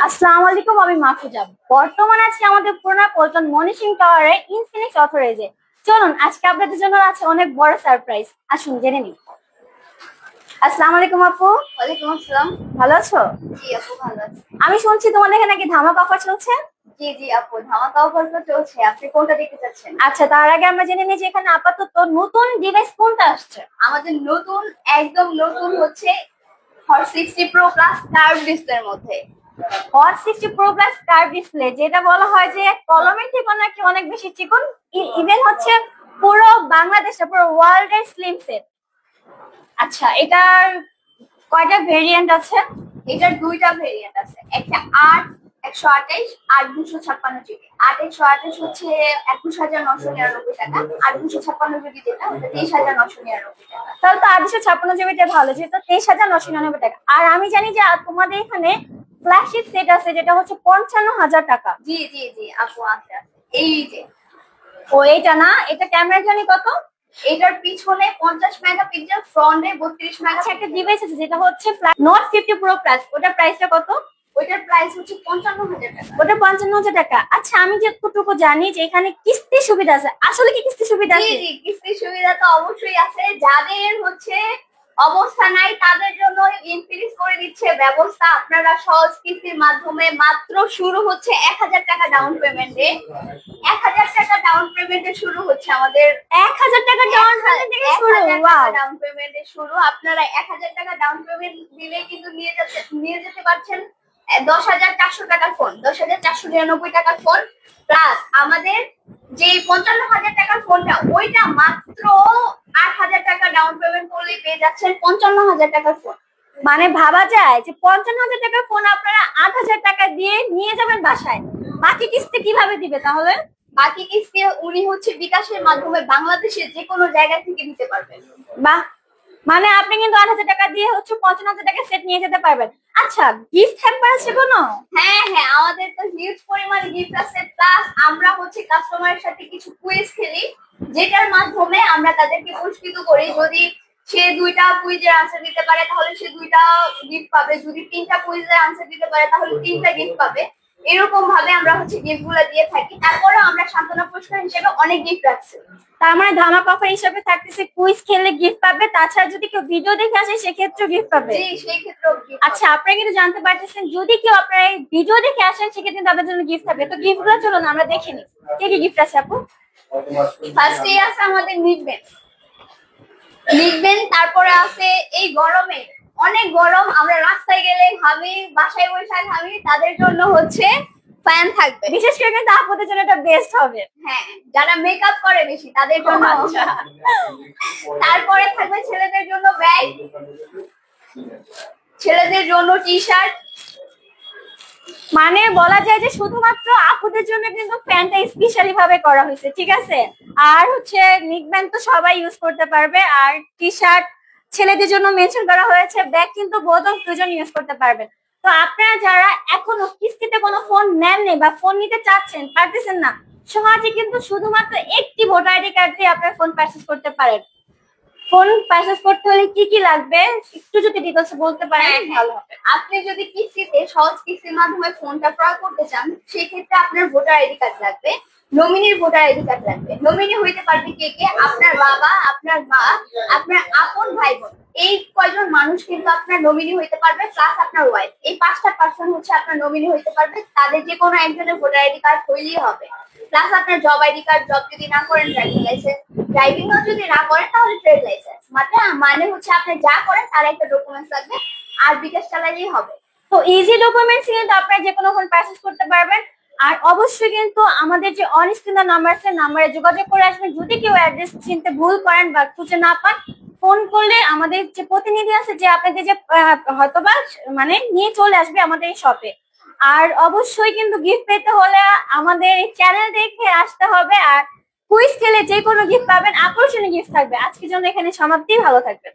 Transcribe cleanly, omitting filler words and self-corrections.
আসসালামু আলাইকুম, আমি মাহফুজা। বর্তমানে আছি আমাদের পুরোনো পল্টন মনিশিং টাওয়ারে ইনফিনিক্স অথরাইজে। চলুন আজকে আপনাদের জন্য আছে অনেক বড় সারপ্রাইজ, আসুন জেনে নিই। আসসালামু আলাইকুম আপু। ওয়ালাইকুম আসসালাম। ভালো আছো? জি আপু, ভালো আছি। আমি শুনছি তোমাদের এখানে নাকি ধামাকা অফার চলছে। জি জি আপু, ধামাকা অফার তো চলছে। আপনি কোনটা দেখতে চাচ্ছেন? আচ্ছা, তার আগে আমরা জেনে নিই যে এখানে আপাতত নতুন ডিভাইস কোনটা আসছে। আমাদের নতুন, একদম নতুন হচ্ছে হট 60 প্রো প্লাস কার্ভ ডিসপ্লের মধ্যে। Hot 60 pro plus curve display, যেটা বলা হয় যে কলমের থেকে নাকি অনেক বেশি চিকন, ইভেন হচ্ছে পুরো বাংলাদেশে পুরো ওয়ার্ল্ড এর স্লিম সেট। আচ্ছা, এটার কয়টা ভেরিয়েন্ট আছে? এটার দুইটা ভেরিয়েন্ট আছে, একটা 8 128 আর 256 জিবি। 8 128 হচ্ছে 21,999 টাকা, আর 256 জিবি যেটা ওটা 23,999 টাকা। তাহলে তো 856 জিবিটা ভালো, যেটা 23,999 টাকা। আর আমি জানি যে তোমাদের এখানে ফ্ল্যাগশিপ সেট আছে যেটা হচ্ছে 55,000 টাকা। জি জি জি আপু, আছে আছে। এই যে ও, এটা না, এটা ক্যামেরা জানি কত? এটার পিছনে 50 মেগাপিক্সেল, ফ্রন্টে 32 আচ্ছা, একটা মেগাপিক্সেল। ডিভাইস আছে যেটা হচ্ছে নোট 50 প্রো প্লাস, ওটার প্রাইসটা কত? ওইটার প্রাইস হচ্ছে 55,000 টাকা। ওটা 55,000 টাকা। আচ্ছা, আমি যতটুকু জানি যে এখানে কিস্তি সুবিধা আছে, আসলে কি কিস্তি সুবিধা জি আছে? জি, কিস্তির সুবিধা তো অবশ্যই আছে। যাদের হচ্ছে অবস্থা নাই তাদের জন্য ইনফিনিক্স করে দিচ্ছে ব্যবস্থা। আপনারা সহজ কিস্তির মাধ্যমে, মাত্র শুরু হচ্ছে 1,000 টাকা ডাউন পেমেন্টে। 1,000 টাকা ডাউন পেমেন্টে শুরু হচ্ছে আমাদের। 1,000 টাকা ডাউন পেমেন্ট থেকে শুরু? 1,000 টাকা ওয়াও! ডাউন পেমেন্টে শুরু। আপনারা 1,000 টাকা ডাউন পেমেন্ট দিলে কিন্তু নিয়ে যেতে পারছেন 10,400 টাকার ফোন, 10,499 টাকার ফোন। প্লাস আমাদের যে 55,000 টাকার ফোনটা, ওইটা মাত্র 8,000 টাকা ডাউন পেমেন্ট করলে পেয়ে যাচ্ছেন 55,000 টাকার ফোন। মানে ভাবা যায় যে 55,000 টাকার ফোন আপনারা 8,000 টাকা দিয়ে নিয়ে যাবেন বাসায়। বাকি কিস্তি কিভাবে দিবে তাহলে? বাকি কিস্তি উনি হচ্ছে বিকাশের মাধ্যমে বাংলাদেশের যে কোনো জায়গা থেকে দিতে পারবেন। বাহ! মানে আপনি কিন্তু 8,000 টাকা দিয়ে হচ্ছে 55,000 টাকা সেট নিয়ে যেতে পারবেন। আচ্ছা, গিফট হ্যাম্পার আছে কোনো? হ্যাঁ হ্যাঁ, আমাদের তো হিউজ পরিমাণে গিফট আছে। প্লাস আমরা হচ্ছে কাস্টমারের সাথে কিছু কুইজ খেলি, যেটার মাধ্যমে আমরা তাদেরকে পুরস্কৃত করি। যদি সে 2টা কুইজের আনসার দিতে পারে তাহলে সে 2টা গিফট পাবে, যদি 3টা কুইজের আনসার দিতে পারে তাহলে 3টা গিফট পাবে। এরকম ভাবে আমরা হচ্ছে গিফট গুলা দিয়ে থাকি। তারপরেও আমরা সান্ত্বনা পুরস্কার হিসেবে অনেক গিফট রাখছি। তার মানে ধামাকা অফার হিসেবে থাকতেছে কুইজ খেললে গিফট পাবে, তাছাড়া যদি কেউ ভিডিও দেখে আসে সেক্ষেত্রেও গিফট পাবে। জি, সেই ক্ষেত্রেও গিফট। আচ্ছা, আপনারা কিন্তু জানতে পারতেছেন যদি কেউ আপনার এই ভিডিও দেখে আসেন সেক্ষেত্রে তাদের জন্য গিফট থাকবে। তো গিফট গুলো চলুন আমরা দেখে নিই কি কি গিফট আছে আপু। ফার্স্টে আছে আমাদের নিকবেন। তারপরে আছে এই গরমে, অনেক গরম, আমরা রাস্তায় গেলে ঘামি, বাসায় বসে ঘামি, তাদের জন্য হচ্ছে ফ্যান থাকবে। বিশেষ করে কিন্তু আপুদের জন্য এটা বেস্ট হবে। হ্যাঁ, যারা মেকআপ করে বেশি তাদের জন্য। আচ্ছা, তারপরে থাকবে ছেলেদের জন্য ব্যাগ, ছেলেদের জন্য টি শার্ট। মানে বলা যায় যে শুধুমাত্র আপুদের জন্য কিন্তু প্যান্টটা স্পেশালি ভাবে করা হয়েছে, ঠিক আছে। আর হচ্ছে নিকব্যান্ড তো সবাই ইউজ করতে পারবে, আর টি শার্ট ছেলেদের জন্য মেনশন করা হয়েছে, ব্যাগ কিন্তু বোধ অফ দুজন ইউজ করতে পারবেন। তো আপনারা যারা এখনো কিস্তিতে কোনো ফোন নেননি বা ফোন নিতে চাচ্ছেন, পারতেছেন না, সহজে কিন্তু শুধুমাত্র একটি ভোটার আইডি কার্ড দিয়ে আপনার ফোন পারচেজ করতে পারেন। ফোন পারচেজ করতে হলে কি কি লাগবে একটু যদি ডিটেইলস বলতে পারেন ভালো হবে। আপনি যদি কিস্তিতে, সহজ কিস্তির মাধ্যমে ফোনটা ক্রয় করতে চান, সেক্ষেত্রে আপনার ভোটার আইডি কার্ড লাগবে, নমিনির ভোটার আইডি কার্ড লাগবে। নমিনি হইতে পারবে কে কে? আপনার বাবা, আপনার মা, আপনার আপন ভাই বোন, এই কয়জন মানুষ কিন্তু আপনার নমিনি হইতে পারবে। প্লাস আপনার ওয়াইফ, এই 5টা পার্সন হচ্ছে আপনার নমিনি হইতে পারবে। তাদের যে কোনো একজনের ভোটার আইডি কার্ড হইলেই হবে। প্লাস আপনার জব আইডি কার্ড, জব যদি না করেন ড্রাইভিং লাইসেন্স, ড্রাইভিংও যদি না করেন তাহলে ট্রেড লাইসেন্স। মানে হচ্ছে আপনি যা করেন তার একটা ডকুমেন্টস লাগবে, আর বিকাশ চালালেই হবে। তো ইজি ডকুমেন্টস কিন্তু আপনারা যে কোনো ফোন পারচেজ করতে পারবেন। আর অবশ্যই কিন্তু আমাদের যে অন স্ক্রিন নাম্বার আছে, নাম্বারে যোগাযোগ করে আসবেন। যদি কেউ অ্যাড্রেস চিনতে ভুল করেন বা খুঁজে না পান, ফোন করলে আমাদের যে প্রতিনিধি আছে যে আপনাদের যে হয়তোবা মানে নিয়ে চলে আসবে আমাদের এই শপে। আর অবশ্যই কিন্তু গিফট পেতে হলে আমাদের এই চ্যানেল দেখে আসতে হবে। আর কুইজ খেলে যে কোনো গিফট পাবেন, আকর্ষণীয় গিফট থাকবে। আজকের জন্য এখানে সমাপ্তি, ভালো থাকবেন।